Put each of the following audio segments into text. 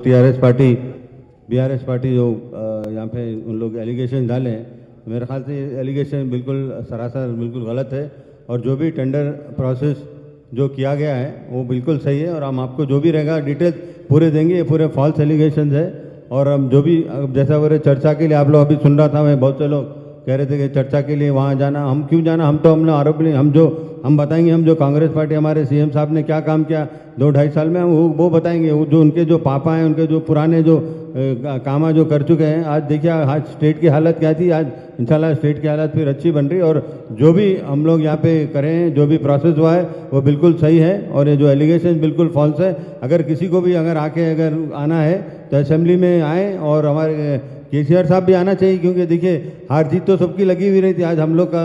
TRS party BRS party जो यहाँ पे उन लोग एलिगेशन डाले हैं, मेरे ख्याल से ये एलिगेशन बिल्कुल सरासर बिल्कुल गलत है। और जो भी टेंडर प्रोसेस जो किया गया है वो बिल्कुल सही है, और हम आपको जो भी रहेगा डिटेल्स पूरे देंगे। ये पूरे फॉल्स एलिगेशन है, और हम जो भी जैसा बोले चर्चा के लिए आप लोग अभी सुन रहा था मैं, बहुत से लोग कह रहे थे कि चर्चा के लिए वहाँ जाना, हम क्यों जाना, हमने आरोप नहीं, हम बताएंगे, हम जो कांग्रेस पार्टी हमारे सीएम साहब ने क्या काम किया 2-2.5 साल में, हम वो बताएंगे। वो जो उनके जो पापा हैं, उनके जो पुराने जो कामा जो कर चुके हैं, आज देखिए आज स्टेट की हालत क्या थी, आज इंशाल्लाह स्टेट की हालत फिर अच्छी बन रही है। और जो भी हम लोग यहाँ पे करें, जो भी प्रोसेस हुआ है वो बिल्कुल सही है, और ये जो एलिगेशन बिल्कुल फॉल्स है। अगर किसी को भी अगर आके अगर आना है तो असेंबली में आए, और हमारे केसीआर साहब भी आना चाहिए, क्योंकि देखिए हार जीत तो सबकी लगी हुई रही थी, आज हम लोग का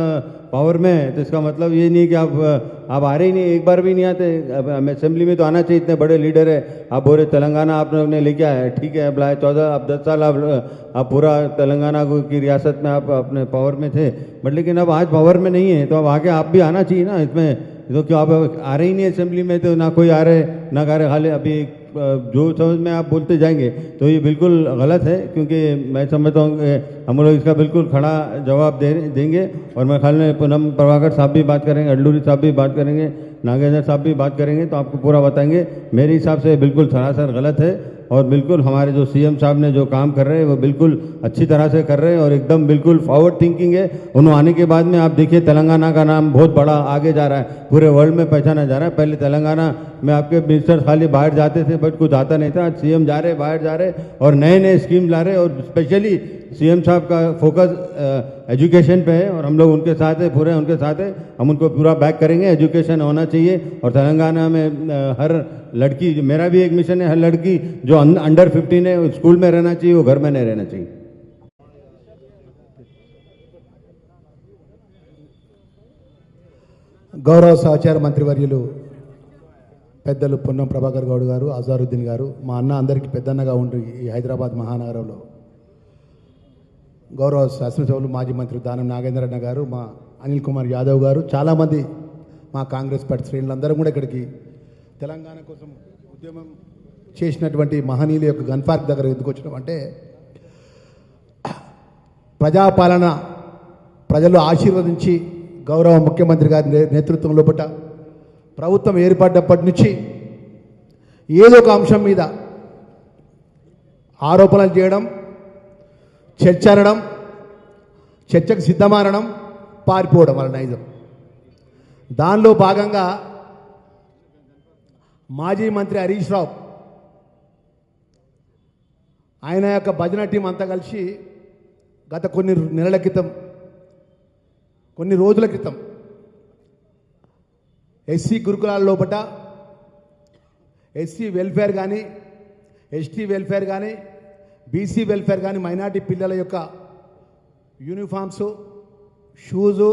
पावर में है, तो इसका मतलब ये नहीं कि आप आ रहे ही नहीं, एक बार भी नहीं आते। अब असेंबली में तो आना चाहिए, इतने बड़े लीडर है। आप बोल रहे तेलंगाना आप लोग ने लेके आया, ठीक है, अब 14 10 साल आप पूरा तेलंगाना की रियासत में आप अपने पावर में थे, बट लेकिन अब आज पावर में नहीं है, तो अब आगे आप भी आना चाहिए ना इसमें। तो क्यों आप आ रहे ही नहीं असेंबली में, तो ना कोई आ रहे ना गा रहे, खाली अभी जो समझ में आप बोलते जाएंगे, तो ये बिल्कुल गलत है। क्योंकि मैं समझता हूँ कि हम लोग इसका बिल्कुल खड़ा जवाब देंगे, और मैं ख्याल में पूनम प्रभाकर साहब भी बात करेंगे, अडलूरी साहब भी बात करेंगे, नागेंद्र साहब भी बात करेंगे, तो आपको पूरा बताएंगे। मेरे हिसाब से बिल्कुल सरासर गलत है, और बिल्कुल हमारे जो सीएम साहब ने जो काम कर रहे हैं वो बिल्कुल अच्छी तरह से कर रहे हैं, और एकदम बिल्कुल फॉरवर्ड थिंकिंग है। उन्होंने आने के बाद में आप देखिए तेलंगाना का नाम बहुत बड़ा आगे जा रहा है, पूरे वर्ल्ड में पहचाना जा रहा है। पहले तेलंगाना में आपके मिनिस्टर खाली बाहर जाते थे, बट कुछ आता नहीं था। आज सीएम जा रहे, बाहर जा रहे, और नए नए स्कीम ला रहे, और स्पेशली सीएम साहब का फोकस एजुकेशन पे है, और हम लोग उनके साथ है, पूरे उनके साथ है, हम उनको पूरा बैक करेंगे। एजुकेशन होना चाहिए, और तेलंगाना में हर लड़की, मेरा भी एक मिशन है, हर लड़की जो अंडर 15 है स्कूल में रहना चाहिए, वो घर में नहीं रहना चाहिए। గౌరవ సహచార మంత్రివర్యులు పెద్దలు పొన్నం ప్రభాకర్ గౌడ్ గారు, అజారుద్దీన్ గారు, మా అన్న అందరికీ పెద్దన్నగా ఉండి ఈ హైదరాబాద్ మహానగరంలో గౌరవ శాసనసభ్యులు మాజీ మంత్రి దానం నాగేంద్రన్న గారు, మా అనిల్ కుమార్ యాదవ్ గారు, చాలామంది మా కాంగ్రెస్ పార్టీ శ్రేణులందరూ కూడా ఇక్కడికి తెలంగాణ కోసం ఉద్యమం చేసినటువంటి మహనీయుల యొక్క గన్ పార్క్ దగ్గర ఎందుకు వచ్చినాం అంటే, ప్రజాపాలన ప్రజలు ఆశీర్వదించి గౌరవ ముఖ్యమంత్రి గారి నేతృత్వం లోపల ప్రభుత్వం ఏర్పడ్డప్పటి నుంచి ఏదో ఒక అంశం మీద ఆరోపణలు చేయడం, చర్చ అనడం, చర్చకు సిద్ధమానడం, పారిపోవడం వాళ్ళ నైజం. దానిలో భాగంగా మాజీ మంత్రి హరీష్ రావు ఆయన యొక్క భజన టీం అంతా కలిసి గత కొన్ని నెలల క్రితం, కొన్ని రోజుల క్రితం ఎస్సీ గురుకులాల లోపల ఎస్సీ వెల్ఫేర్ కానీ, ఎస్టీ వెల్ఫేర్ కానీ, బీసీ వెల్ఫేర్ కానీ, మైనార్టీ పిల్లల యొక్క యూనిఫామ్స్, షూజు,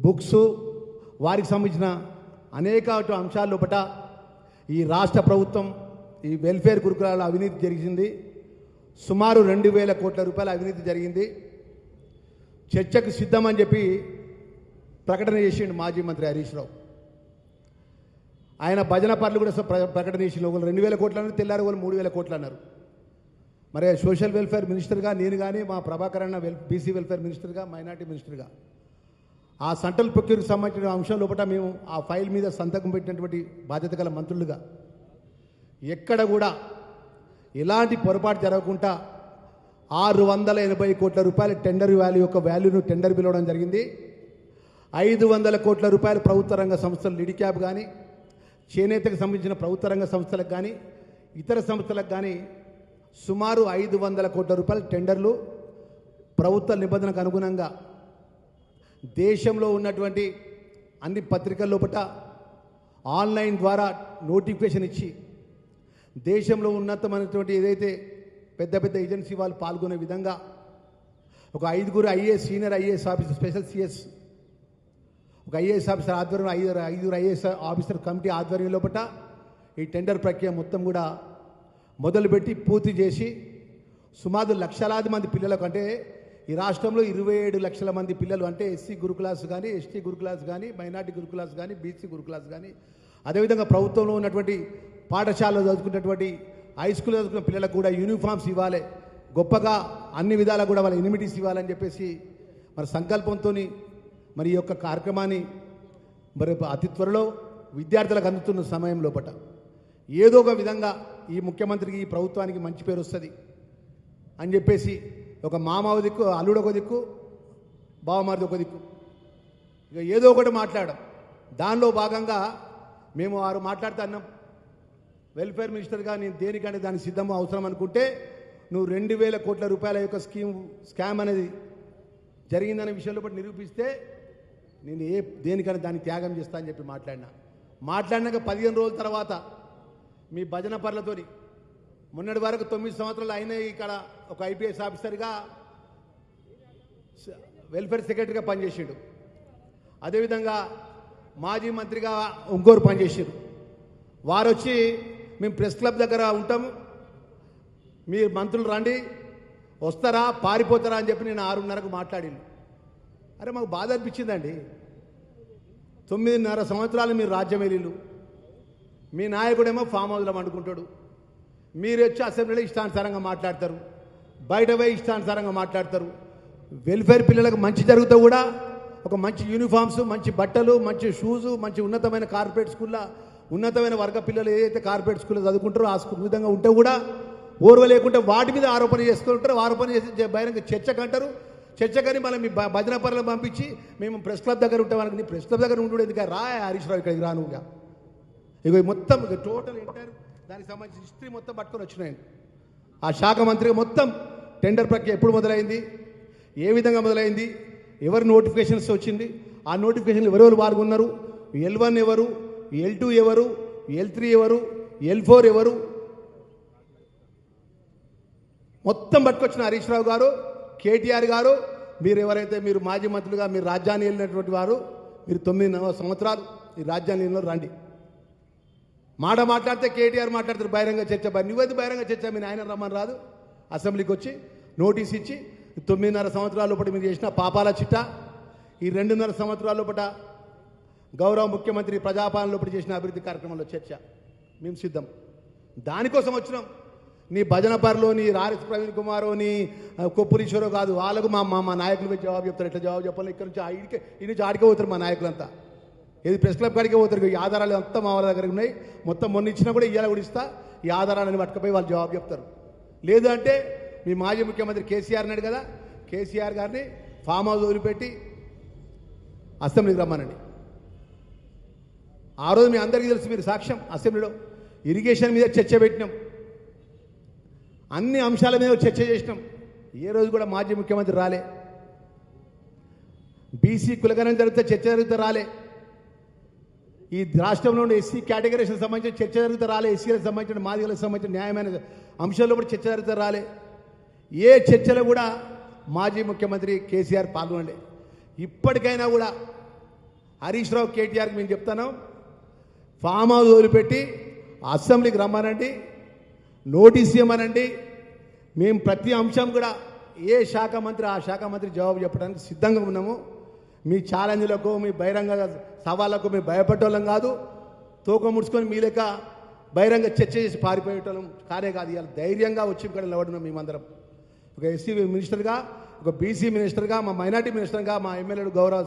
బుక్స్, వారికి సంబంధించిన అనేక అంశాల లోపల ఈ రాష్ట్ర ప్రభుత్వం ఈ వెల్ఫేర్ గురుకులాల అవినీతి జరిగింది. సుమారు 2,000 కోట్ల రూపాయల అవినీతి జరిగింది. చర్చకు సిద్ధమని చెప్పి ప్రకటన చేసిండు మాజీ మంత్రి హరీష్ రావు. ఆయన భజన పనులు కూడా ప్రకటన చేసిండు. ఒకరు 2,000 కోట్లు అన్నారు, తెల్లారు వాళ్ళు 3,000 కోట్లు అన్నారు. మరి సోషల్ వెల్ఫేర్ మినిస్టర్గా నేను కానీ, మా ప్రభాకర్ అన్న బీసీ వెల్ఫేర్ మినిస్టర్గా, మైనార్టీ మినిస్టర్గా ఆ సెంట్రల్ ప్రొక్యూర్కి సంబంధించిన అంశం లోపల మేము ఆ ఫైల్ మీద సంతకం పెట్టినటువంటి బాధ్యత గల మంత్రులుగా ఎక్కడ కూడా ఎలాంటి పొరపాటు జరగకుండా 680 కోట్ల రూపాయల టెండర్ వాల్యూ యొక్క వాల్యూను టెండర్ పిలవడం జరిగింది. 500 కోట్ల రూపాయల ప్రభుత్వ రంగ సంస్థలు లిడిక్యాప్ కానీ, చేనేతకు సంబంధించిన ప్రభుత్వ రంగ సంస్థలకు కానీ, ఇతర సంస్థలకు కానీ సుమారు 500 కోట్ల రూపాయల టెండర్లు ప్రభుత్వ నిబంధనకు అనుగుణంగా దేశంలో ఉన్నటువంటి అన్ని పత్రికల లోపల ఆన్లైన్ ద్వారా నోటిఫికేషన్ ఇచ్చి దేశంలో ఉన్నతమైనటువంటి ఏదైతే పెద్ద పెద్ద ఏజెన్సీ వాళ్ళు పాల్గొనే విధంగా ఒక 5 IAS, senior IAS officer, special CS, ఒక ఐఏఎస్ ఆఫీసర్ ఆధ్వర్యంలో 5 ఐఏఎస్ ఆఫీసర్ కమిటీ ఆధ్వర్యం లోపల ఈ టెండర్ ప్రక్రియ మొత్తం కూడా మొదలుపెట్టి పూర్తి చేసి సుమారు లక్షలాది మంది పిల్లలకు, అంటే ఈ రాష్ట్రంలో 27 లక్షల మంది పిల్లలు, అంటే ఎస్సీ గురుకులాస్ కానీ, ఎస్టీ గురుకులాస్ కానీ, మైనార్టీ గురుకులాస్ కానీ, బీసీ గురుకులాస్ కానీ, అదేవిధంగా ప్రభుత్వంలో ఉన్నటువంటి పాఠశాలలో చదువుకున్నటువంటి హై స్కూల్ చదువుకున్న పిల్లలకు కూడా యూనిఫామ్స్ ఇవ్వాలి, గొప్పగా అన్ని విధాలా కూడా వాళ్ళ ఇన్విటీస్ ఇవ్వాలని చెప్పేసి మరి సంకల్పంతో మరి ఈ యొక్క కార్యక్రమాన్ని మరి అతి త్వరలో విద్యార్థులకు అందుతున్న సమయం లోపట ఏదో ఒక విధంగా ఈ ముఖ్యమంత్రికి ఈ ప్రభుత్వానికి మంచి పేరు వస్తుంది అని చెప్పేసి ఒక మామ ఒక దిక్కు, అల్లుడు ఒక దిక్కు, బావమారిది ఒక దిక్కు, ఇక ఏదో ఒకటి మాట్లాడడం. దానిలో భాగంగా మేము వారు మాట్లాడుతూ అన్నాం, వెల్ఫేర్ మినిస్టర్గా నేను దేనికంటే దానికి సిద్ధం అవసరం అనుకుంటే నువ్వు 2,000 కోట్ల రూపాయల యొక్క స్కామ్ అనేది జరిగిందనే విషయంలో బట్టి నిరూపిస్తే నేను దేనికని దాన్ని త్యాగం చేస్తా అని చెప్పి మాట్లాడినాక 15 రోజుల తర్వాత మీ భజన పర్లతోని మొన్నటి వరకు 9 సంవత్సరాలు అయినాయి. ఇక్కడ ఒక ఐపీఎస్ ఆఫీసర్గా వెల్ఫేర్ సెక్రటరీగా పనిచేసాడు. అదేవిధంగా మాజీ మంత్రిగా ఇంకోరు పనిచేసారు. వారు వచ్చి మేము ప్రెస్ క్లబ్ దగ్గర ఉంటాము, మీరు మంత్రులు రండి, వస్తారా పారిపోతారా అని చెప్పి నేను 6:30కు మాట్లాడింది. అరే మాకు బాధ అనిపించిందండి. 9.5 సంవత్సరాలు మీరు రాజ్యం వెళ్ళిళ్ళు, మీ నాయకుడేమో ఫామ్ హౌస్లో వండుకుంటాడు, మీరు వచ్చి అసెంబ్లీలో ఇష్టానుసారంగా మాట్లాడతారు, బయట పోయి ఇష్టానుసారంగా మాట్లాడతారు. వెల్ఫేర్ పిల్లలకు మంచి జరుగుతూ కూడా ఒక మంచి యూనిఫామ్స్, మంచి బట్టలు, మంచి షూజు, మంచి ఉన్నతమైన కార్పొరేట్ స్కూల్లో ఉన్నతమైన వర్గ పిల్లలు ఏదైతే కార్పొరేట్ స్కూల్లో చదువుకుంటారో ఆ స్కూల్ విధంగా ఉంటే కూడా ఓర్వ లేకుంటే వాటి మీద ఆరోపణ చేసుకుంటారు. ఆరోపణ చేసి బహిరంగ చర్చకంటారు. చర్చకని మళ్ళీ మీ భజన పనులు పంపించి మేము ప్రెస్ క్లబ్ దగ్గర ఉంటామని, నీ ప్రెస్ క్లబ్ దగ్గర ఉండు ఎందుకు రా హరీష్ రావు ఇక్కడికి రానుగా. ఇక మొత్తం టోటల్ ఎంటైర్ దానికి సంబంధించిన హిస్టరీ మొత్తం పట్టుకొని వచ్చినాయి. ఆ శాఖ మంత్రిగా మొత్తం టెండర్ ప్రక్రియ ఎప్పుడు మొదలైంది, ఏ విధంగా మొదలైంది, ఎవరు నోటిఫికేషన్స్ వచ్చింది, ఆ నోటిఫికేషన్లు ఎవరెవరు పాల్గొన్నారు, L1 ఎవరు, L2 ఎవరు, L3 ఎవరు, L4 ఎవరు, మొత్తం పట్టుకొచ్చిన హరీష్ రావు గారు, కేటీఆర్ గారు, మీరు ఎవరైతే మీరు మాజీ మంత్రులుగా మీరు రాజ్యాన్ని వెళ్ళినటువంటి వారు, మీరు 9 సంవత్సరాలు ఈ రాజ్యాన్ని వెళ్ళిన రండి. మాట్లాడితే కేటీఆర్ మాట్లాడతారు బహిరంగ చర్చ, నువ్వైతే బహిరంగ చర్చ మీ నాయన రమ్మని రాదు. అసెంబ్లీకి వచ్చి నోటీస్ ఇచ్చి 9.5 సంవత్సరాల లోపల మీరు చేసిన పాపాల చిట్టా, ఈ 2.5 సంవత్సరాల లోపల గౌరవ ముఖ్యమంత్రి ప్రజాపాలన లోపల చేసిన అభివృద్ధి కార్యక్రమంలో చర్చ మేము సిద్ధం. దానికోసం వచ్చినాం. నీ భజన పర్లో నీ రారిస్ ప్రవీణ్ కుమారో నీ కొప్పురీశ్వరో కాదు, వాళ్ళకు మా నాయకులు మీద జవాబు చెప్తారు. ఎట్లా జవాబు చెప్పాలి, ఇక్కడ నుంచి ఈ నుంచి ఆడికే పోతారు మా నాయకులంతా. ఏది ప్రెస్ క్లబ్ కాడికే పోతారు. ఈ ఆధారాలు అంతా మా వాళ్ళ దగ్గర ఉన్నాయి. మొత్తం మొన్న ఇచ్చినా కూడా ఇవాళ కూడా ఇస్తా, ఈ ఆధారాలను పట్టుకుపోయి వాళ్ళు జవాబు చెప్తారు. లేదు అంటే మీ మాజీ ముఖ్యమంత్రి కేసీఆర్ అన్నాడు కదా, కేసీఆర్ గారిని ఫామ్ హౌస్ వదిలిపెట్టి అసెంబ్లీకి రమ్మనండి. ఆ రోజు మీ అందరికీ తెలుసు, మీరు సాక్ష్యం. అసెంబ్లీలో ఇరిగేషన్ మీద చర్చ పెట్టినాం, అన్ని అంశాల మీద చర్చ చేసినాం. ఏ రోజు కూడా మాజీ ముఖ్యమంత్రి రాలే. బీసీ కులగణన జరిగితే చర్చ జరిగితే రాలే. ఈ రాష్ట్రంలో ఉండే ఎస్సీ కేటగిరీకి సంబంధించిన చర్చ జరిగితే రాలే. ఎస్సీలకు సంబంధించిన మాదిగలకు సంబంధించిన న్యాయమైన అంశాల్లో కూడా చర్చ జరిగితే రాలే. ఏ చర్చలో కూడా మాజీ ముఖ్యమంత్రి కేసీఆర్ పాల్గొనలే. ఇప్పటికైనా కూడా హరీష్ రావు కేటీఆర్కి మేము చెప్తాను, ఫామ్ హౌస్ వదిలిపెట్టి అసెంబ్లీకి రమ్మనండి, నోటీస్ ఇవ్వమనండి. మేము ప్రతి అంశం కూడా ఏ శాఖ మంత్రి ఆ శాఖ మంత్రి జవాబు చెప్పడానికి సిద్ధంగా ఉన్నాము. మీ ఛాలెంజ్లకు, మీ బహిరంగ సవాళ్లకు మేము భయపడేటోళ్ళం కాదు. తోక ముడుచుకొని మీ లెక్క బహిరంగ చర్చ చేసి పారిపోయేటోళ్ళం కానే కాదు. ఇవాళ ధైర్యంగా వచ్చి ఇక్కడ నిలబడినాం మేమందరం. ఒక ఎస్సీ మినిస్టర్గా, ఒక బీసీ మినిస్టర్గా, మా మైనార్టీ మినిస్టర్గా, మా ఎమ్మెల్యేలు గౌరవ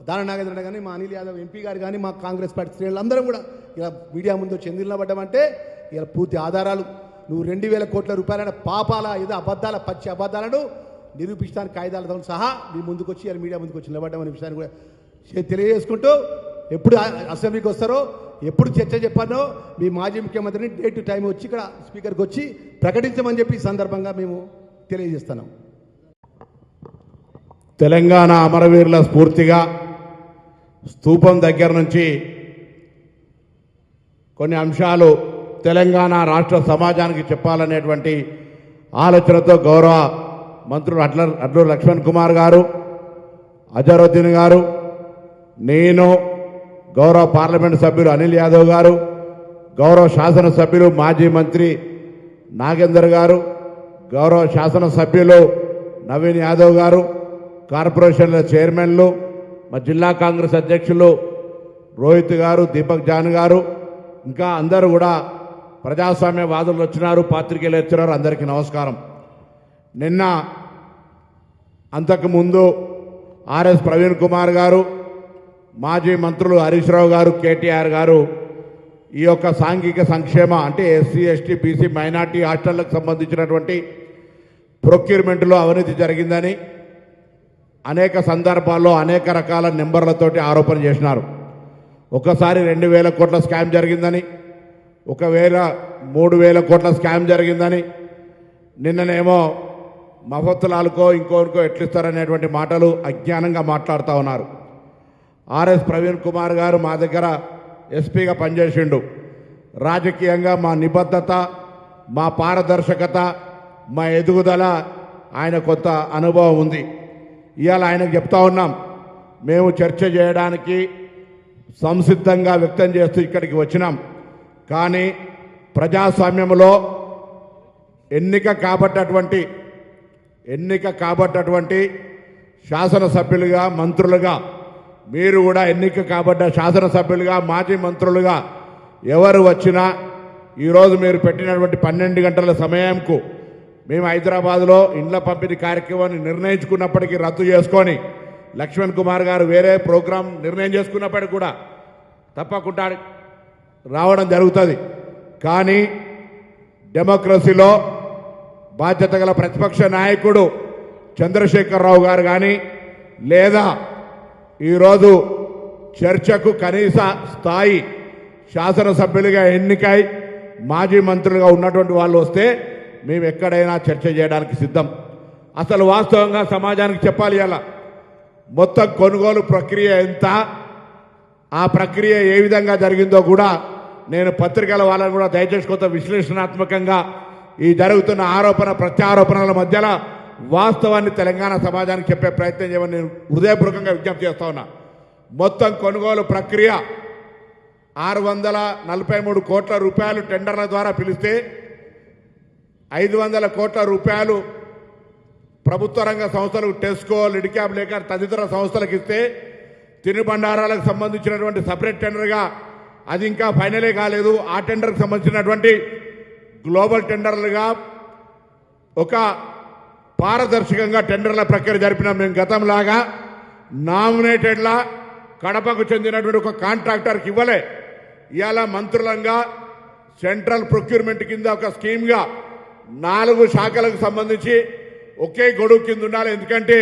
దాన నాగేంద్ర కానీ, మా అనిల్ యాదవ్ ఎంపీ గారు కానీ, మా కాంగ్రెస్ పార్టీ శ్రేణులందరం కూడా ఇలా మీడియా ముందు చెంది నిలబడ్డామంటే ఇలా పూర్తి ఆధారాలు, నువ్వు 2,000 కోట్ల రూపాయల పాపాల ఏదో అబద్ధాల పచ్చి అబద్ధాలను నిరూపించడానికి కాయిదాలతో సహా మీ ముందుకు వచ్చి ఇలా మీడియా ముందుకు వచ్చి నిలబడ్డామనే విషయాన్ని కూడా తెలియజేసుకుంటూ, ఎప్పుడు అసెంబ్లీకి వస్తారో, ఎప్పుడు చర్చ చెప్పానో మీ మాజీ ముఖ్యమంత్రిని డే టు టైం వచ్చి ఇక్కడ స్పీకర్కి వచ్చి ప్రకటించమని చెప్పి ఈ సందర్భంగా మేము తెలియజేస్తున్నాం. తెలంగాణ అమరవీరుల స్ఫూర్తిగా స్తూపం దగ్గర నుంచి కొన్ని అంశాలు తెలంగాణ రాష్ట్ర సమాజానికి చెప్పాలనేటువంటి ఆలోచనతో గౌరవ మంత్రులు అడ్లూరి లక్ష్మణ్ కుమార్ గారు, అజరుద్దీన్ గారు, నేను, గౌరవ పార్లమెంటు సభ్యులు అనిల్ యాదవ్ గారు, గౌరవ శాసనసభ్యులు మాజీ మంత్రి నాగేందర్ గారు, గౌరవ శాసనసభ్యులు నవీన్ యాదవ్ గారు, కార్పొరేషన్ల చైర్మన్లు, మా జిల్లా కాంగ్రెస్ అధ్యక్షులు రోహిత్ గారు, దీపక్ జాన్ గారు, ఇంకా అందరూ కూడా ప్రజాస్వామ్యవాదులు వచ్చినారు, పాత్రికేయులు వచ్చినారు, అందరికీ నమస్కారం. నిన్న అంతకుముందు ఆర్ఎస్ ప్రవీణ్ కుమార్ గారు, మాజీ మంత్రులు హరీష్ రావు గారు, కేటీఆర్ గారు ఈ యొక్క సాంఘిక సంక్షేమ అంటే ఎస్సీ ఎస్టీ బీసీ మైనార్టీ హాస్టళ్లకు సంబంధించినటువంటి ప్రొక్యూర్మెంట్లో అవినీతి జరిగిందని అనేక సందర్భాల్లో అనేక రకాల నెంబర్లతోటి ఆరోపణ చేసినారు. ఒకసారి 2,000 కోట్ల స్కామ్ జరిగిందని, 3,000 కోట్ల స్కామ్ జరిగిందని, నిన్ననేమో మఫత్తులాలకో ఇంకోరికో ఎట్లిస్తారనేటువంటి మాటలు అజ్ఞానంగా మాట్లాడుతూ ఉన్నారు. ఆర్ఎస్ ప్రవీణ్ కుమార్ గారు మా దగ్గర ఎస్పీగా పనిచేసిండు. రాజకీయంగా మా నిబద్ధత, మా పారదర్శకత, మా ఎదుగుదల ఆయన కొంత అనుభవం ఉంది. ఇవాళ ఆయనకు చెప్తా ఉన్నాం, మేము చర్చ చేయడానికి సంసిద్ధంగా వ్యక్తం చేస్తూ ఇక్కడికి వచ్చినాం. కానీ ప్రజాస్వామ్యంలో ఎన్నిక కాబట్టటువంటి శాసనసభ్యులుగా, మంత్రులుగా, మీరు కూడా ఎన్నిక కాబడ్డ శాసనసభ్యులుగా, మాజీ మంత్రులుగా ఎవరు వచ్చినా ఈరోజు మీరు పెట్టినటువంటి 12 గంటల సమయంకు మేము హైదరాబాద్లో ఇండ్ల పంపిణీ కార్యక్రమాన్ని నిర్ణయించుకున్నప్పటికీ రద్దు చేసుకొని లక్ష్మణ్ కుమార్ గారు వేరే ప్రోగ్రాం నిర్ణయం చేసుకున్నప్పటికీ కూడా తప్పకుండా రావడం జరుగుతుంది. కానీ డెమోక్రసీలో బాధ్యత గల ప్రతిపక్ష నాయకుడు చంద్రశేఖరరావు గారు కానీ, లేదా ఈరోజు చర్చకు కనీస స్థాయి శాసనసభ్యులుగా ఎన్నికై మాజీ మంత్రులుగా ఉన్నటువంటి వాళ్ళు వస్తే మేము ఎక్కడైనా చర్చ చేయడానికి సిద్ధం. అసలు వాస్తవంగా సమాజానికి చెప్పాలి, అలా మొత్తం కొనుగోలు ప్రక్రియ ఎంత, ఆ ప్రక్రియ ఏ విధంగా జరిగిందో కూడా నేను పత్రికల వాళ్ళని కూడా దయచేసి కొంత విశ్లేషణాత్మకంగా ఈ జరుగుతున్న ఆరోపణ ప్రత్యారోపణల మధ్యలో వాస్తవాన్ని తెలంగాణ సమాజానికి చెప్పే ప్రయత్నం చేయమని నేను హృదయపూర్వకంగా విజ్ఞప్తి చేస్తా ఉన్నా. మొత్తం కొనుగోలు ప్రక్రియ 643 కోట్ల రూపాయలు టెండర్ల ద్వారా పిలిస్తే 500 కోట్ల రూపాయలు ప్రభుత్వ రంగ సంస్థలకు టెస్కో, లిడిక్యాబ్ లేక తదితర సంస్థలకు ఇస్తే తినుబండారాలకు సంబంధించినటువంటి సపరేట్ టెండర్గా అది ఇంకా ఫైనలే కాలేదు. ఆ టెండర్కి సంబంధించినటువంటి గ్లోబల్ టెండర్లుగా ఒక పారదర్శకంగా టెండర్ల ప్రక్రియ జరిపినాం. మేము గతంలాగా నామినేటెడ్లా కడపకు చెందినటువంటి ఒక కాంట్రాక్టర్కి ఇవ్వలే. ఇవాళ మంత్రులంగా సెంట్రల్ ప్రొక్యూర్మెంట్ కింద ఒక స్కీమ్గా 4 శాఖలకు సంబంధించి ఒకే గొడుగు కింద ఉండాలి. ఎందుకంటే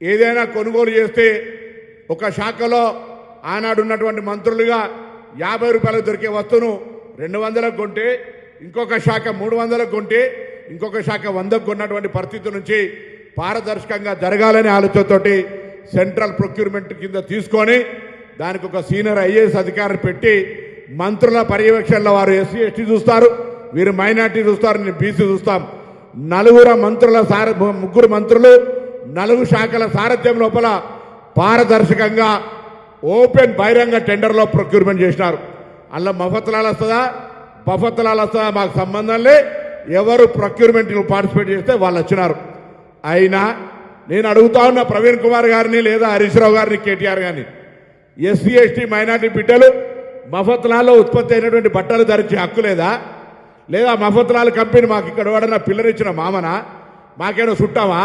ఏదైనా కొనుగోలు చేస్తే ఒక శాఖలో ఆనాడు ఉన్నటువంటి మంత్రులుగా 50 రూపాయలకు దొరికే వస్తువును 200కు కొంటే, ఇంకొక శాఖ 300కు కొంటే, ఇంకొక శాఖ 100కు కొన్నటువంటి పరిస్థితి నుంచి పారదర్శకంగా జరగాలనే ఆలోచనతోటి సెంట్రల్ ప్రొక్యూర్మెంట్ కింద తీసుకొని దానికి ఒక సీనియర్ ఐఏఎస్ అధికారిని పెట్టి మంత్రుల పర్యవేక్షణలో వారు ఎస్సీ ఎస్టీ చూస్తారు, వీరు మైనార్టీ చూస్తారు, నేను బీసీ చూస్తాం. 4 మంత్రుల 3 మంత్రులు 4 శాఖల సారథ్యం లోపల పారదర్శకంగా ఓపెన్ బహిరంగ టెండర్లో ప్రొక్యూర్మెంట్ చేసినారు. అందులో మఫత్లాలు వస్తుందా, బఫత్లాలు వస్తుందా మాకు సంబంధం లే. ఎవరు ప్రొక్యూర్మెంట్లో పార్టిసిపేట్ చేస్తే వాళ్ళు వచ్చినారు. అయినా నేను అడుగుతా ఉన్న ప్రవీణ్ కుమార్ గారిని, లేదా హరీష్ రావు గారిని, కేటీఆర్ గారిని, ఎస్సీ ఎస్టీ మైనార్టీ బిడ్డలు మఫత్లాల్లో ఉత్పత్తి అయినటువంటి బట్టలు ధరించే హక్కు లేదా? లేదా మఫత్లాల కంపెనీ మాకు ఇక్కడ వాడన్నా పిల్లనిచ్చిన మామనా, మాకేమో చుట్టామా?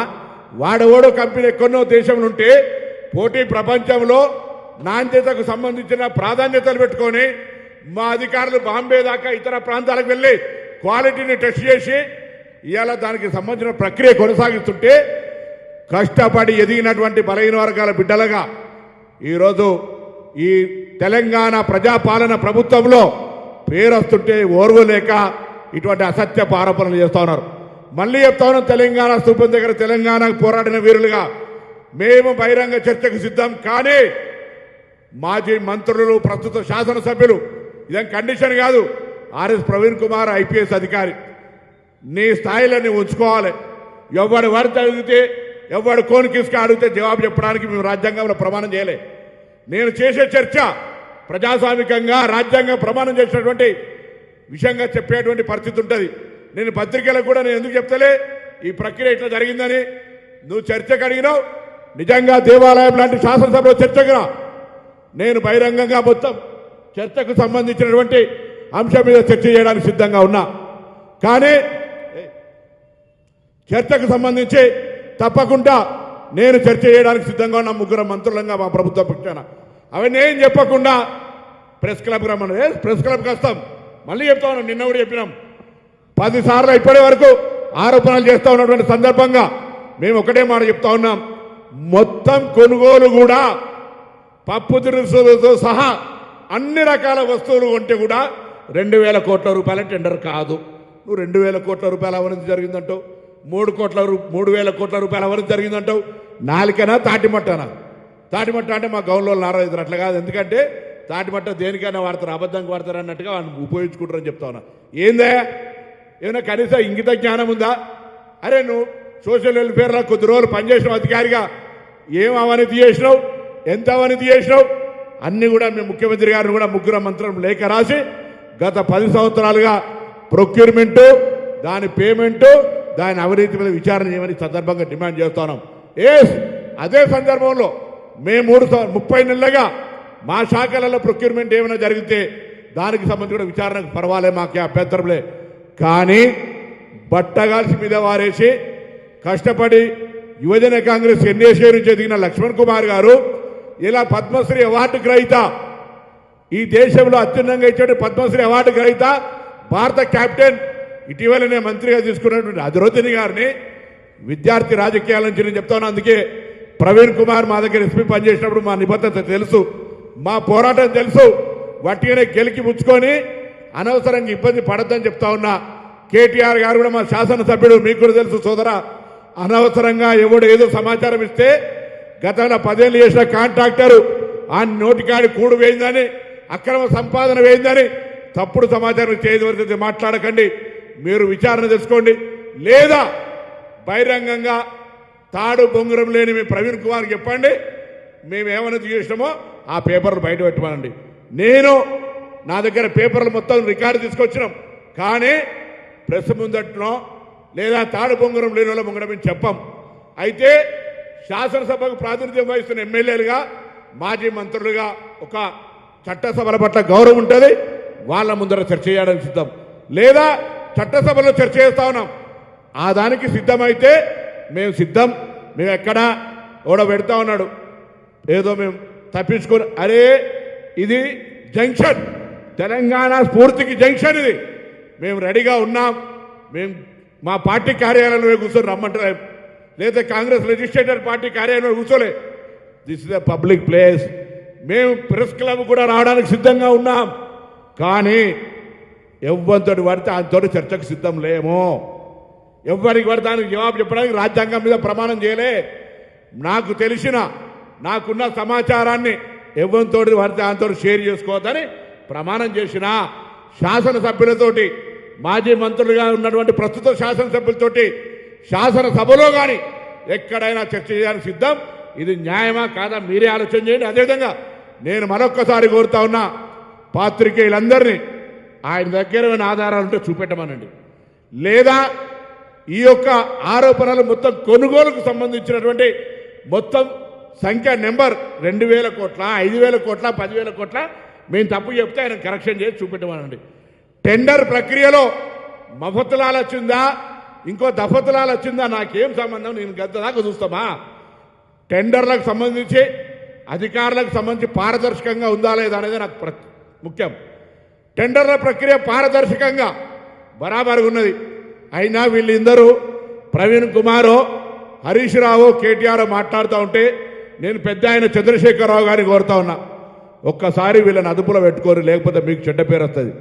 వాడెవడో కంపెనీ ఎక్కడో దేశంలో ఉంటే పోటీ ప్రపంచంలో నాణ్యతకు సంబంధించిన ప్రాధాన్యతలు పెట్టుకొని మా అధికారులు బాంబే దాకా ఇతర ప్రాంతాలకు వెళ్ళి క్వాలిటీని టెస్ట్ చేసి ఇవాళ దానికి సంబంధించిన ప్రక్రియ కొనసాగిస్తుంటే కష్టపడి ఎదిగినటువంటి బలహీన వర్గాల బిడ్డలుగా ఈరోజు ఈ తెలంగాణ ప్రజాపాలన ప్రభుత్వంలో పేరొస్తుంటే ఓర్వలేక ఇటువంటి అసత్యపు ఆరోపణలు చేస్తూ ఉన్నారు. మళ్ళీ చెప్తా ఉన్నాం, తెలంగాణ స్థూపం దగ్గర తెలంగాణకు పోరాడిన వీరులుగా మేము బహిరంగ చర్చకు సిద్ధం. కానీ మాజీ మంత్రులు, ప్రస్తుత శాసనసభ్యులు, ఇదేం కండిషన్ కాదు. ఆర్ఎస్ ప్రవీణ్ కుమార్ ఐపీఎస్ అధికారి, నీ స్థాయిలో నీవు ఉంచుకోవాలి. ఎవడు వారితో అడిగితే, ఎవడు కోనికిసుక అడిగితే జవాబు చెప్పడానికి మేము రాజ్యాంగంలో ప్రమాణం చేయలే. నేను చేసే చర్చ ప్రజాస్వామికంగా రాజ్యాంగం ప్రమాణం చేసినటువంటి విషయంగా చెప్పేటువంటి పరిస్థితి ఉంటుంది. నేను పత్రికలకు కూడా నేను ఎందుకు చెప్తలే ఈ ప్రక్రియ ఇట్లా జరిగిందని. నువ్వు చర్చకు అడిగినావు, నిజంగా దేవాలయం లాంటి శాసనసభలో చర్చకు రా. నేను బహిరంగంగా మొత్తం చర్చకు సంబంధించినటువంటి అంశం మీద చర్చ చేయడానికి సిద్ధంగా ఉన్నా. కానీ చర్చకు సంబంధించి తప్పకుండా నేను చర్చ చేయడానికి సిద్ధంగా ఉన్న ముగ్గురు మంత్రులంగా మా ప్రభుత్వ పక్షాన అవన్నీ ఏం చెప్పకుండా ప్రెస్ క్లబ్ రమ్మని ప్రెస్ క్లబ్కి వస్తాం. మళ్ళీ చెప్తా ఉన్నాం, నిన్న కూడా చెప్పినాం 10 సార్లు ఇప్పటి వరకు ఆరోపణలు చేస్తూ ఉన్నటువంటి సందర్భంగా మేము ఒకటే మాట చెప్తా ఉన్నాం, మొత్తం కొనుగోలు కూడా పప్పు దినుసులతో సహా అన్ని రకాల వస్తువులు కొంటే కూడా 2,000 కోట్ల రూపాయల టెండర్ కాదు. నువ్వు 2,000 కోట్ల రూపాయల అవినీతి జరిగిందంటావు, 3,000 కోట్ల రూపాయల అవినీతి జరిగిందంటావు. నాలుకనా తాటిమట్టనా? తాటిమట్ట అంటే మా గౌన్లో నారాజు అట్లా కాదు. ఎందుకంటే తాటిమట్ట దేనికైనా వాడతారు, అబద్ధంగా వాడతారు అన్నట్టుగా వాళ్ళు ఉపయోగించుకుంటారని చెప్తా ఉన్నా. ఏందా ఏమైనా కనీసం ఇంగిత జ్ఞానం ఉందా? అరే నువ్వు సోషల్ వెల్ఫేర్లో కొద్ది రోజులు పనిచేసిన అధికారిగా ఏం అవినీతి చేసినావు, ఎంత అవినీతి చేసినావు అన్నీ కూడా మేము ముఖ్యమంత్రి గారిని కూడా ముగ్గురు మంత్రులు లేఖ రాసి గత 10 సంవత్సరాలుగా ప్రొక్యూర్మెంటు, దాని పేమెంటు, దాని అవినీతి మీద విచారణ చేయమని సందర్భంగా డిమాండ్ చేస్తున్నాం. అదే సందర్భంలో మేము 30 నెలలుగా మా శాఖలలో ప్రొక్యూర్మెంట్ ఏమైనా జరిగితే దానికి సంబంధించి కూడా విచారణకు పర్వాలే, మాకే అభ్యంతరంలే. కానీ బట్టగాల్సి మీద వారేసి కష్టపడి యువజన కాంగ్రెస్ ఎన్ఏసీ నుంచి ఎదిగిన లక్ష్మణ్ కుమార్ గారు ఇలా పద్మశ్రీ అవార్డు గ్రహీత, ఈ దేశంలో అత్యున్నతంగా ఇచ్చే పద్మశ్రీ అవార్డు గ్రహీత, భారత కెప్టెన్, ఇటీవలనే మంత్రిగా తీసుకున్నటువంటి అధిరోధిని గారిని విద్యార్థి రాజకీయాల నుంచి నేను చెప్తాను. అందుకే ప్రవీణ్ కుమార్ మా దగ్గర ఎస్పీ పనిచేసినప్పుడు మా నిబద్ధత తెలుసు, మా పోరాటం తెలుసు. వట్టిగానే గెలికి పుచ్చుకొని అనవసరంగా ఇబ్బంది పడద్దని చెప్తా ఉన్నా. కేటీఆర్ గారు కూడా మా శాసనసభ్యుడు, మీకు కూడా తెలుసు సోదరా, అనవసరంగా ఎవడు ఏదో సమాచారం ఇస్తే గతంలో 10 ఏళ్ళు చేసిన కాంట్రాక్టరు ఆ నోటికాడి కూడు వేయిందని, అక్రమ సంపాదన వేయిందని తప్పుడు సమాచారం చేయవలసి మాట్లాడకండి. మీరు విచారణ తెలుసుకోండి, లేదా బహిరంగంగా తాడు బొంగురం లేని మీ ప్రవీణ్ కుమార్ చెప్పండి, మేము ఏమైనా చేసినామో ఆ పేపర్లు బయట పెట్టమనండి. నా దగ్గర పేపర్లు మొత్తం రికార్డు తీసుకొచ్చినాం, కానీ ప్రెస్ ముందట్లో లేదా తాడు బొంగురం లేని వాళ్ళ ముంగడం మేము చెప్పాం. అయితే శాసనసభకు ప్రాతినిధ్యం వహిస్తున్న ఎమ్మెల్యేలుగా, మాజీ మంత్రులుగా ఒక చట్టసభల పట్ల గౌరవం ఉంటుంది, వాళ్ళ ముందర చర్చ చేయడానికి సిద్ధం. లేదా చట్టసభలో చర్చ చేస్తా ఉన్నాం, ఆ దానికి సిద్ధమైతే మేము సిద్ధం. మేము ఎక్కడా పెడతా ఉన్నాడు ఏదో మేము తప్పించుకొని, అరే ఇది జంక్షన్, తెలంగాణ స్ఫూర్తికి జంక్షన్, ఇది మేము రెడీగా ఉన్నాం. మేము మా పార్టీ కార్యాలయంలో కూర్చొని రమ్మంటారు, లేదా కాంగ్రెస్ లెజిస్లేటర్ పార్టీ కార్యాలయంలో కూర్చోలే. This is a public place. మేము ప్రెస్ క్లబ్ కూడా రావడానికి సిద్ధంగా ఉన్నాం, కానీ ఎవరితోటి పడితే ఆయనతో చర్చకు సిద్ధం లేము. ఎవరికి పడితే ఆయనకు జవాబు చెప్పడానికి రాజ్యాంగం మీద ప్రమాణం చేయలే. నాకు తెలిసిన, నాకున్న సమాచారాన్ని ఎవరితో పడితే ఆయనతో షేర్ చేసుకోవద్దని ప్రమాణం చేసిన శాసనసభ్యులతోటి, మాజీ మంత్రులుగా ఉన్నటువంటి ప్రస్తుత శాసనసభ్యులతోటి శాసనసభలో కానీ ఎక్కడైనా చర్చ చేయడానికి సిద్ధం. ఇది న్యాయమా కాదా మీరే ఆలోచన చేయండి. అదేవిధంగా నేను మరొక్కసారి కోరుతా ఉన్నా, పాత్రికేయులందరినీ ఆయన దగ్గర ఉన్న ఆధారాలు ఉంటే చూపెట్టమనండి, లేదా ఈ యొక్క ఆరోపణలు మొత్తం కొనుగోలుకు సంబంధించినటువంటి మొత్తం సంఖ్య నెంబర్ 2,000 కోట్ల, 5,000 కోట్ల, 10,000 కోట్ల మేము తప్పు చెప్తే ఆయన కరెక్షన్ చేసి చూపెట్టమనండి. టెండర్ ప్రక్రియలో మఫతులాలు వచ్చిందా, ఇంకో దఫతులాలు వచ్చిందా, నాకేం సంబంధం, నేను గద్ద దాకా చూస్తామా? టెండర్లకు సంబంధించి అధికారులకు సంబంధించి పారదర్శకంగా ఉందా లేదా అనేది నాకు ముఖ్యం. టెండర్ల ప్రక్రియ పారదర్శకంగా బరాబరుగా ఉన్నది. అయినా వీళ్ళందరూ ప్రవీణ్ కుమారో, హరీష్ రావు, కేటీఆర్ మాట్లాడుతూ ఉంటే నేను పెద్ద ఆయన చంద్రశేఖరరావు గారిని కోరుతా ఉన్నా, ఒక్కసారి వీళ్ళని అదుపులో పెట్టుకోరు, లేకపోతే మీకు చెడ్డ పేరు వస్తుంది.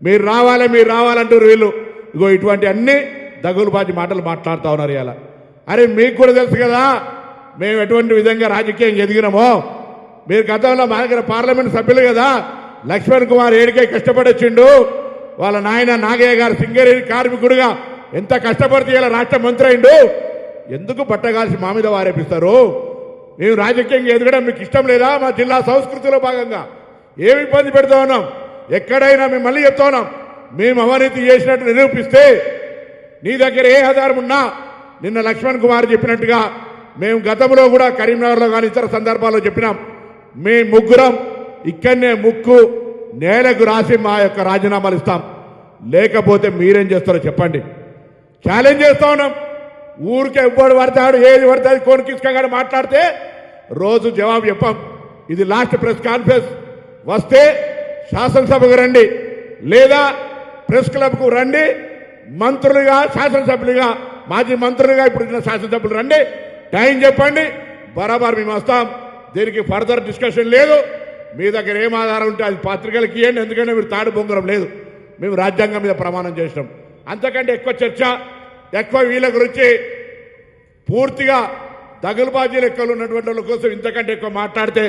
మీరు రావాలంటారు వీళ్ళు. ఇగో ఇటువంటి అన్ని దగులుబాజీ మాటలు మాట్లాడుతూ ఉన్నారు ఇలా. అరే మీకు కూడా తెలుసు కదా మేము ఎటువంటి విధంగా రాజకీయం ఎదిగినామో. మీరు గతంలో మా దగ్గర పార్లమెంట్ సభ్యులు కదా, లక్ష్మణ్ కుమార్ ఏడికే కష్టపడొచ్చిండు, వాళ్ళ నాయన నాగయ్య గారు సింగరేణి కార్మికుడుగా ఎంత కష్టపడితే ఇలా రాష్ట్ర మంత్రి అయిండు. ఎందుకు బట్టగాల్సి మా మీద వారేపిస్తారు? మేము రాజకీయంగా ఎదగడం మీకు ఇష్టం లేదా? మా జిల్లా సంస్కృతిలో భాగంగా ఏమి ఇబ్బంది పెడతా ఉన్నాం? ఎక్కడైనా మేము మళ్ళీ చెప్తా ఉన్నాం, మేము అవినీతి చేసినట్టు నిరూపిస్తే నీ దగ్గర ఏ ఆధారం ఉన్నా, నిన్న లక్ష్మణ్ కుమార్ చెప్పినట్టుగా మేము గతంలో కూడా కరీంనగర్లో కానీ ఇతర సందర్భాల్లో చెప్పినాం, మేము ముగ్గురం ఇక్కడనే ముక్కు నేలకు రాసి మా యొక్క రాజీనామాలు ఇస్తాం. లేకపోతే మీరేం చేస్తారో చెప్పండి. ఛాలెంజ్ చేస్తా ఉన్నాం. ఊరికే ఎవ్వడు పడతాడు ఏది పడతాడు కోనికిసుకగానే మాట్లాడితే రోజు జవాబు చెప్పాం. ఇది లాస్ట్ ప్రెస్ కాన్ఫరెన్స్. వస్తే శాసనసభకు రండి, లేదా ప్రెస్ క్లబ్కు రండి. మంత్రులుగా, శాసనసభ్యులుగా, మాజీ మంత్రులుగా ఇప్పుడు శాసనసభ్యులు రండి, టైం చెప్పండి, బరాబర్ మేము వస్తాం. దీనికి ఫర్దర్ డిస్కషన్ లేదు. మీ దగ్గర ఏం ఆధారం ఉంటే అది పత్రికలకు ఇవ్వండి. ఎందుకంటే మీరు తాడు బొంగరం లేదు. మేము రాజ్యాంగం మీద ప్రమాణం చేసినాం. అంతకంటే ఎక్కువ చర్చ, ఎక్కువ వీళ్ళ గురించి పూర్తిగా దగులుబాజీ లెక్కలు ఉన్నటువంటి వాళ్ళ కోసం ఇంతకంటే ఎక్కువ మాట్లాడితే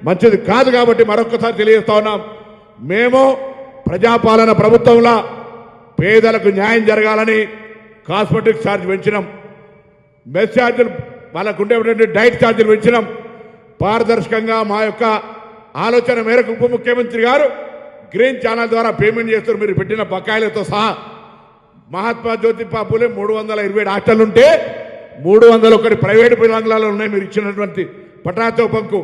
మంచిది కాదు. కాబట్టి మరొకసారి తెలియజేస్తా ఉన్నాం, మేము ప్రజాపాలన ప్రభుత్వంలో పేదలకు న్యాయం జరగాలని కాస్మెటిక్ ఛార్జ్ పెంచినాం, మెస్ ఛార్జీలు వాళ్ళకు ఉండేటువంటి డైట్ ఛార్జీలు పెంచినాం. పారదర్శకంగా మా యొక్క ఆలోచన మేరకు ఉప ముఖ్యమంత్రి గారు గ్రీన్ ఛానల్ ద్వారా పేమెంట్ చేస్తారు. మీరు పెట్టిన బకాయిలతో సహా మహాత్మా జ్యోతిబా పూలే 327 హాస్టళ్లుంటే 301 ప్రైవేటు బంగ్లాలు ఉన్నాయి. మీరు ఇచ్చినటువంటి పటాతో పంకు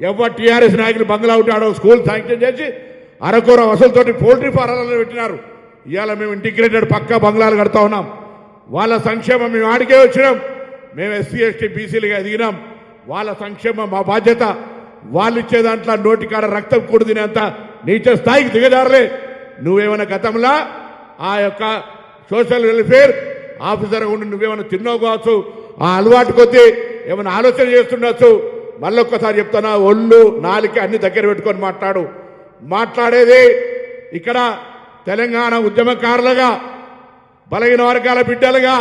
ఎవరు టీఆర్ఎస్ నాయకులు బంగ్లా ఉంటే ఆడో స్కూల్ శాంక్షన్ చేసి అరకూర వసూలతోటి పోల్ట్రీ ఫారాలను పెట్టినారు. ఇవాళ మేము ఇంటిగ్రేటెడ్ పక్కా బంగ్లాలు కడతా ఉన్నాం. వాళ్ళ సంక్షేమం మేము ఆడికే వచ్చినాం. మేము ఎస్సీ ఎస్టీ బీసీలుగా ఎదిగినాం. వాళ్ళ సంక్షేమం మా బాధ్యత. వాళ్ళు ఇచ్చే దాంట్లో నోటికాడ రక్తం కూడి తినేంత నీచ స్థాయికి దిగజారలే. నువ్వేమైనా గతంలో ఆ యొక్క సోషల్ వెల్ఫేర్ ఆఫీసర్ ఉండి నువ్వేమైనా తిన్నావు కావచ్చు, ఆ అలవాటు కొద్దీ ఏమైనా ఆలోచన చేస్తుండొచ్చు. మళ్ళొక్కసారి చెప్తున్నా, ఒళ్ళు నాలుక అన్ని దగ్గర పెట్టుకొని మాట్లాడేది ఇక్కడ తెలంగాణ ఉద్యమకారులుగా, బలహీన వర్గాల బిడ్డలుగా,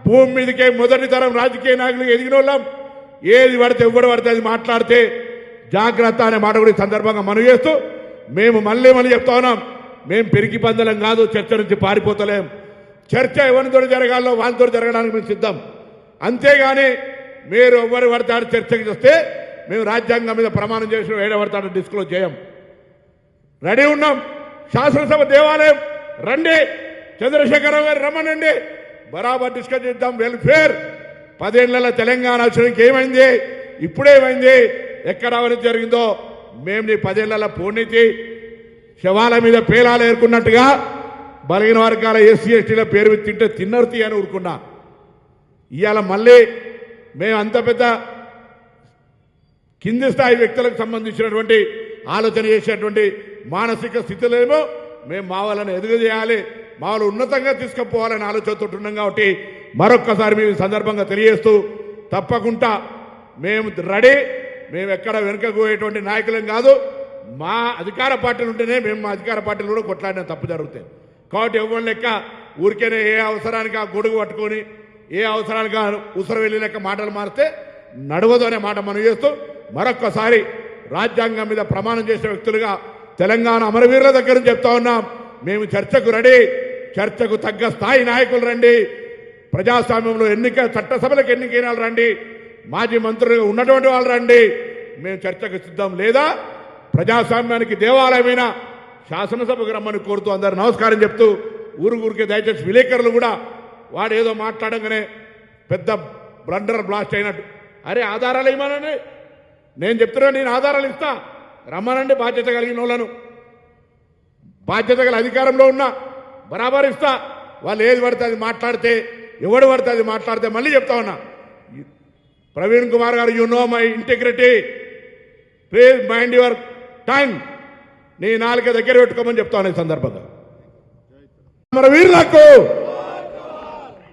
భూమి మీదకే మొదటి తరం రాజకీయ నాయకులు ఎదిగిన వాళ్ళం. ఏది పడితే ఎవడు పడితే అది మాట్లాడితే జాగ్రత్త అనే మాట కూడా ఈ సందర్భంగా మనవి చేస్తూ మేము మళ్ళీ చెప్తా ఉన్నాం, మేము పెరిగి పందలం కాదు, చర్చ నుంచి పారిపోతలేం. చర్చ ఎవరితో జరగాలో వాళ్ళతో జరగడానికి మేము సిద్ధం. అంతేగాని మీరు ఎవరు పడతాడు చర్చకి చూస్తే మేము రాజ్యాంగం మీద ప్రమాణం చేసిన ఏడబడతాడు డిస్క్లోజ్ చేయం. రెడీ ఉన్నాం. శాసనసభ దేవాలయం రండి, చంద్రశేఖరరావు గారు రమ్మనండి, బరాబర్ డిస్కస్ చేద్దాం. వెల్ఫేర్ 10 ఏళ్ల తెలంగాణ వచ్చినాక ఏమైంది, ఇప్పుడేమైంది, ఎక్కడ అవినీతి జరిగిందో మేము నీ 10 ఏళ్ల పూర్ణితి శవాల మీద పేలాలు ఏరుకున్నట్టుగా బలహీన వర్గాల ఎస్సీ ఎస్టీల పేరు తింటే తిన్నర్తి అని ఊరుకున్నా. ఇవాళ మళ్ళీ మేము అంత పెద్ద కింది స్థాయి వ్యక్తులకు సంబంధించినటువంటి ఆలోచన చేసేటువంటి మానసిక స్థితిలేమో మేము మా వాళ్ళని ఎదుగుచేయాలి, మా వాళ్ళు ఉన్నతంగా తీసుకుపోవాలని ఆలోచనతో ఉన్నాం. కాబట్టి మరొక్కసారి మేము సందర్భంగా తెలియజేస్తూ తప్పకుండా మేము రెడీ. మేము ఎక్కడ వెనుకకు పోయేటువంటి నాయకులం కాదు. మా అధికార పార్టీలు ఉంటేనే మేము మా అధికార పార్టీలు కూడా కొట్లాడిన తప్పు జరుగుతాయి. కాబట్టి ఎవరి లెక్క ఊరికేనే ఏ అవసరానికి ఆ గొడుగు పట్టుకొని ఏ అవసరానికి ఉసర వెళ్ళి లెక్క మాటలు మారితే నడవదు అనే మాట మనం చేస్తూ మరొక్కసారి రాజ్యాంగం మీద ప్రమాణం చేసిన వ్యక్తులుగా తెలంగాణ అమరవీరుల దగ్గర నుంచి చెప్తా ఉన్నాం, మేము చర్చకు రెడీ. చర్చకు తగ్గ స్థాయి నాయకులు రండి. ప్రజాస్వామ్యంలో చట్టసభలకు ఎన్నికైన వాళ్ళు రండి. మాజీ మంత్రులుగా ఉన్నటువంటి వాళ్ళు రండి. మేము చర్చకు సిద్ధం. లేదా ప్రజాస్వామ్యానికి దేవాలయమైన శాసనసభకు రమ్మని కోరుతూ అందరు నమస్కారం చెప్తూ ఊరికే దయచేసి విలేకరులు కూడా వాడు ఏదో మాట్లాడంగానే పెద్ద బ్లండర్ బ్లాస్ట్ అయినట్టు, అరే ఆధారాలు ఇవ్వమనండి, నేను చెప్తున్నా, నేను ఆధారాలు ఇస్తా, రమ్మనండి. బాధ్యత కలిగిన వాళ్ళను, బాధ్యత గల అధికారంలో ఉన్నా బరాబర్ ఇస్తా. వాళ్ళు ఏది పడితే అది మాట్లాడితే, ఎవడు పడితే అది మాట్లాడితే మళ్ళీ చెప్తా ఉన్నా, ప్రవీణ్ కుమార్ గారు, you know my integrity, please mind your tongue. నీ నాలుక దగ్గర పెట్టుకోమని చెప్తా ఉన్నా ఈ సందర్భంగా. మన వీరులకు